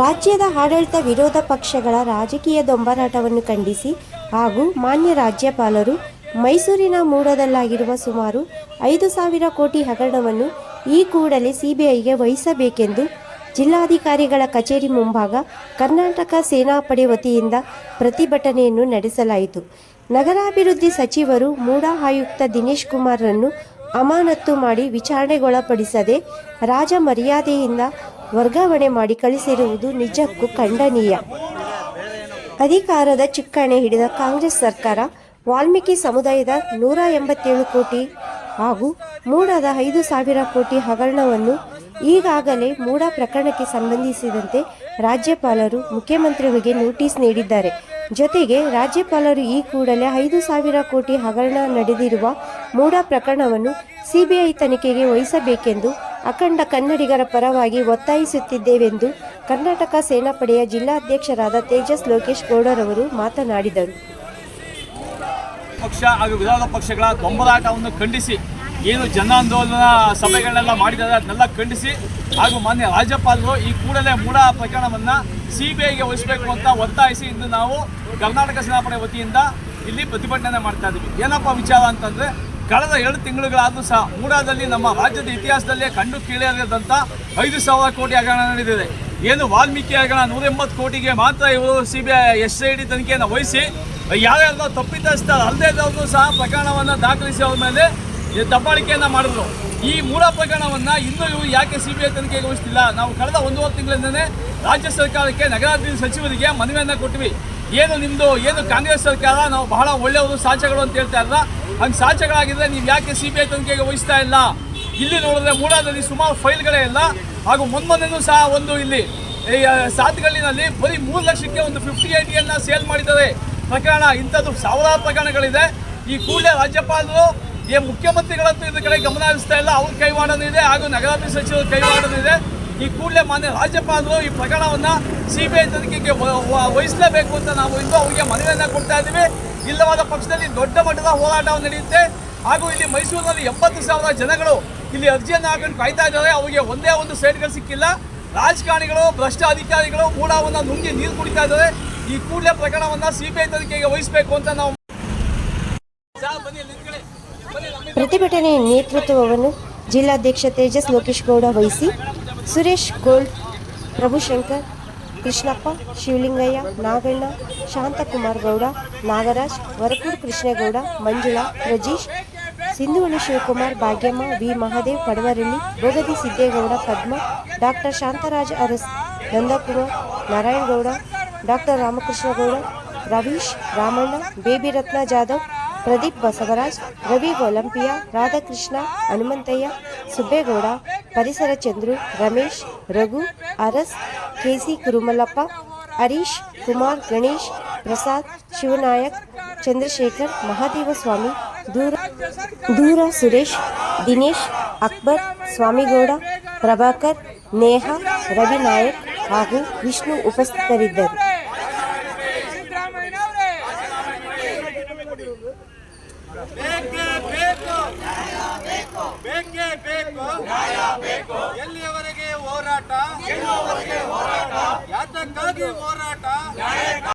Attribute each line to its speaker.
Speaker 1: ರಾಜ್ಯದ ಆಡಳಿತ ವಿರೋಧ ಪಕ್ಷಗಳ ರಾಜಕೀಯ ದೊಂಬರಾಟವನ್ನು ಖಂಡಿಸಿ ಹಾಗೂ ಮಾನ್ಯ ರಾಜ್ಯಪಾಲರು ಮೈಸೂರಿನ ಮೂಡದಲ್ಲಾಗಿರುವ ಸುಮಾರು 5,000 ಕೋಟಿ ಹಗರಣವನ್ನು ಈ ಕೂಡಲೇ ಸಿಬಿಐಗೆ ವಹಿಸಬೇಕೆಂದು ಜಿಲ್ಲಾಧಿಕಾರಿಗಳ ಕಚೇರಿ ಮುಂಭಾಗ ಕರ್ನಾಟಕ ಸೇನಾಪಡೆ ವತಿಯಿಂದ ಪ್ರತಿಭಟನೆಯನ್ನು ನಡೆಸಲಾಯಿತು. ನಗರಾಭಿವೃದ್ಧಿ ಸಚಿವರು ಮೂಡ ಆಯುಕ್ತ ದಿನೇಶ್ ಕುಮಾರ್ರನ್ನು ಅಮಾನತು ಮಾಡಿ ವಿಚಾರಣೆಗೊಳಪಡಿಸದೆ ರಾಜ ಮರ್ಯಾದೆಯಿಂದ ವರ್ಗಾವಣೆ ಮಾಡಿ ಕಳಿಸಿರುವುದು ನಿಜಕ್ಕೂ ಖಂಡನೀಯ. ಅಧಿಕಾರದ ಚುಕ್ಕಾಣಿ ಹಿಡಿದ ಕಾಂಗ್ರೆಸ್ ಸರ್ಕಾರ ವಾಲ್ಮೀಕಿ ಸಮುದಾಯದ 187 ಕೋಟಿ ಹಾಗೂ ಮೂಡದ 5,000 ಕೋಟಿ ಹಗರಣವನ್ನು ಈಗಾಗಲೇ ಮೂಡ ಪ್ರಕರಣಕ್ಕೆ ಸಂಬಂಧಿಸಿದಂತೆ ರಾಜ್ಯಪಾಲರು ಮುಖ್ಯಮಂತ್ರಿಗಳಿಗೆ ನೋಟಿಸ್ ನೀಡಿದ್ದಾರೆ. ಜೊತೆಗೆ ರಾಜ್ಯಪಾಲರು ಈ ಕೂಡಲೇ 5,000 ಕೋಟಿ ಹಗರಣ ನಡೆದಿರುವ ಮೂಡ ಪ್ರಕರಣವನ್ನು ಸಿಬಿಐ ತನಿಖೆಗೆ ವಹಿಸಬೇಕೆಂದು ಅಖಂಡ ಕನ್ನಡಿಗರ ಪರವಾಗಿ ಒತ್ತಾಯಿಸುತ್ತಿದ್ದೇವೆಂದು ಕರ್ನಾಟಕ ಸೇನಾಪಡೆಯ ಜಿಲ್ಲಾಧ್ಯಕ್ಷರಾದ ತೇಜಸ್ ಲೋಕೇಶ್ ಗೌಡರವರು ಮಾತನಾಡಿದರು.
Speaker 2: ಪಕ್ಷ ಹಾಗೂ ವಿರೋಧ ಪಕ್ಷಗಳ ದೊಂಬರಾಟವನ್ನು ಖಂಡಿಸಿ ಏನು ಜನಾಂದೋಲನ ಸಭೆಗಳನ್ನೆಲ್ಲ ಮಾಡಿದ್ದಾರೆ ಅದನ್ನೆಲ್ಲ ಖಂಡಿಸಿ ಹಾಗೂ ಮಾನ್ಯ ರಾಜ್ಯಪಾಲರು ಈ ಕೂಡಲೇ ಮೂಡ ಪ್ರಕರಣವನ್ನು ಸಿಬಿಐಗೆ ವಹಿಸಬೇಕು ಅಂತ ಒತ್ತಾಯಿಸಿ ಇಂದು ನಾವು ಕರ್ನಾಟಕ ಸೇನಾಪಡೆ ವತಿಯಿಂದ ಇಲ್ಲಿ ಪ್ರತಿಭಟನೆ ಮಾಡ್ತಾ ಇದ್ದೀವಿ. ಏನಪ್ಪ ವಿಚಾರ ಅಂತಂದರೆ, ಕಳೆದ 2 ತಿಂಗಳುಗಳಾದರೂ ಸಹ ಮೂಡಾದಲ್ಲಿ ನಮ್ಮ ರಾಜ್ಯದ ಇತಿಹಾಸದಲ್ಲೇ ಕಂಡು ಕೇಳಿದಂಥ 5,000 ಕೋಟಿ ಹಗರಣ ನಡೆದಿದೆ. ಏನು ವಾಲ್ಮೀಕಿ ಹಗರಣ 180 ಕೋಟಿಗೆ ಮಾತ್ರ ಇವರು ಸಿಬಿಐ SID ತನಿಖೆಯನ್ನು ವಹಿಸಿ ಯಾರ್ಯಾರೋ ತಪ್ಪಿತಸ್ಥರು ಅಲ್ಲದೇ ಇದ್ದವ್ರನ್ನೂ ಸಹ ಪ್ರಕರಣವನ್ನು ದಾಖಲಿಸಿ ಅವ್ರ ಮೇಲೆ ದಬ್ಬಾಳಿಕೆಯನ್ನು ಮಾಡಿದ್ರು. ಈ ಮೂಡ ಪ್ರಕರಣವನ್ನು ಇನ್ನೂ ಇವರು ಯಾಕೆ ಸಿಬಿಐ ತನಿಖೆಗೆ ವಹಿಸ್ತಿಲ್ಲ? ನಾವು ಕಳೆದ 1.5 ತಿಂಗಳಿಂದಲೇ ರಾಜ್ಯ ಸರ್ಕಾರಕ್ಕೆ ನಗರಾಭಿವೃದ್ಧಿ ಸಚಿವರಿಗೆ ಮನವಿಯನ್ನು ಕೊಟ್ವಿ. ಏನು ಕಾಂಗ್ರೆಸ್ ಸರ್ಕಾರ ನಾವು ಬಹಳ ಒಳ್ಳೆಯವರು ಸಾಚಗಳು ಅಂತ ಹೇಳ್ತಾ ಇರಲ್ಲ, ಹಂಗೆ ಸಾಚಗಳಾಗಿದ್ದರೆ ನೀವು ಯಾಕೆ ಸಿಬಿಐ ತನಿಖೆಗೆ ವಹಿಸ್ತಾ ಇಲ್ಲ? ಇಲ್ಲಿ ನೋಡಿದ್ರೆ ಮೂಡಾದಲ್ಲಿ ಸುಮಾರು ಫೈಲ್ಗಳೇ ಇಲ್ಲ. ಹಾಗೂ ಮೊನ್ನೆನೂ ಸಹ ಒಂದು ಇಲ್ಲಿ ಸಾತ್ಗಲ್ಲಿನಲ್ಲಿ ಬರೀ 3 ಲಕ್ಷಕ್ಕೆ ಒಂದು 58 ಸೇಲ್ ಮಾಡಿದ್ದಾರೆ ಪ್ರಕರಣ. ಇಂಥದ್ದು ಸಾವಿರಾರು ಪ್ರಕರಣಗಳಿದೆ. ಈ ಕೂಡಲೇ ರಾಜ್ಯಪಾಲರು ಮುಖ್ಯಮಂತ್ರಿಗಳಂತೂ ಇದ್ರ ಕಡೆ ಗಮನ ಹರಿಸ್ತಾ ಇಲ್ಲ, ಅವ್ರ ಕೈವಾಡನಿದೆ ಹಾಗೂ ನಗರಾಭಿವೃದ್ಧಿ ಸಚಿವರ ಕೈವಾಡನಿದೆ. ಈ ಕೂಡಲೇ ಮಾನ್ಯ ರಾಜ್ಯಪಾಲರು ಈ ಪ್ರಕರಣವನ್ನು ಸಿಬಿಐ ತನಿಖೆಗೆ ವಹಿಸಲೇಬೇಕು ಅಂತ ನಾವು ಇಂದು ಅವರಿಗೆ ಮನವಿಯನ್ನು ಕೊಡ್ತಾ ಇದ್ದೀವಿ. ಇಲ್ಲವಾದ ಪಕ್ಷದಲ್ಲಿ ದೊಡ್ಡ ಮಟ್ಟದ ಹೋರಾಟವನ್ನು ನಡೆಯುತ್ತೆ. ಹಾಗೂ ಇಲ್ಲಿ ಮೈಸೂರಿನಲ್ಲಿ 80,000 ಜನಗಳು ಇಲ್ಲಿ ಅರ್ಜಿಯನ್ನು ಹಾಕೊಂಡು ಕಾಯ್ತಾ ಇದ್ದಾರೆ. ಅವರಿಗೆ ಒಂದೇ ಒಂದು ಸೈಟ್ಗಳು ಸಿಕ್ಕಿಲ್ಲ. ರಾಜಕಾರಣಿಗಳು, ಭ್ರಷ್ಟ ಅಧಿಕಾರಿಗಳು ಮೂಡವನ್ನು ನುಂಗಿ ನೀರು ಕುಡಿತಾ ಇದ್ದಾರೆ. ಈ ಕೂಡಲೇ ಪ್ರಕರಣವನ್ನು ಸಿಬಿಐ ತನಿಖೆಗೆ ವಹಿಸಬೇಕು ಅಂತ ನಾವು
Speaker 1: ಪ್ರತಿಭಟನೆಯ ನೇತೃತ್ವವನ್ನು ಜಿಲ್ಲಾಧ್ಯಕ್ಷ ತೇಜಸ್ ಲೋಕೇಶ್ ಗೌಡ ವಹಿಸಿ Suresh gold, Prabhushankar, Krishnappa, Shivalingaiah, Naganna, Shanthakumar Gowda, Nagaraj, Varakuru Krishnegowda, Manjula, Rajeesh, Sindhuvalli Shivakumar, Bhagyamma, V Mahadev, Padavaralli, Bogadi Siddegowda, Padma, doctor Shantharaj Aras, Nandakumar, Narayanagowda, doctor Ramakrishnagowda, Ravish, Ramanna, baby Rathna Jadhav, Pradeep Basavaraj, Ravi Olympia, Radhakrishna, Hanumanthaiah, Subbegowda, ಪರಿಸರ ಚಂದ್ರು, ರಮೇಶ್, ರಘು, ಅರಸ್, ಕೆಸಿ ಕುರುಮಲಪ್ಪ, ಹರೀಶ್, ಕುಮಾರ್, ಗಣೇಶ್, ಪ್ರಸಾದ್, ಶಿವನಾಯಕ್, ಚಂದ್ರಶೇಖರ್, ಮಹಾದೇವಸ್ವಾಮಿ, ದೂರ ಸುರೇಶ್, ದಿನೇಶ್, ಅಕ್ಬರ್, ಸ್ವಾಮಿಗೌಡ, ಪ್ರಭಾಕರ್, ನೇಹಾ, ರವಿ ನಾಯಕ್ ಹಾಗೂ ವಿಷ್ಣು ಉಪಸ್ಥಿತರಿದ್ದರು.
Speaker 3: ಎಲ್ಲಿಯವರೆಗೆ ಹೋರಾಟ, ಯಾತಕ್ಕಾಗಿ ಹೋರಾಟ?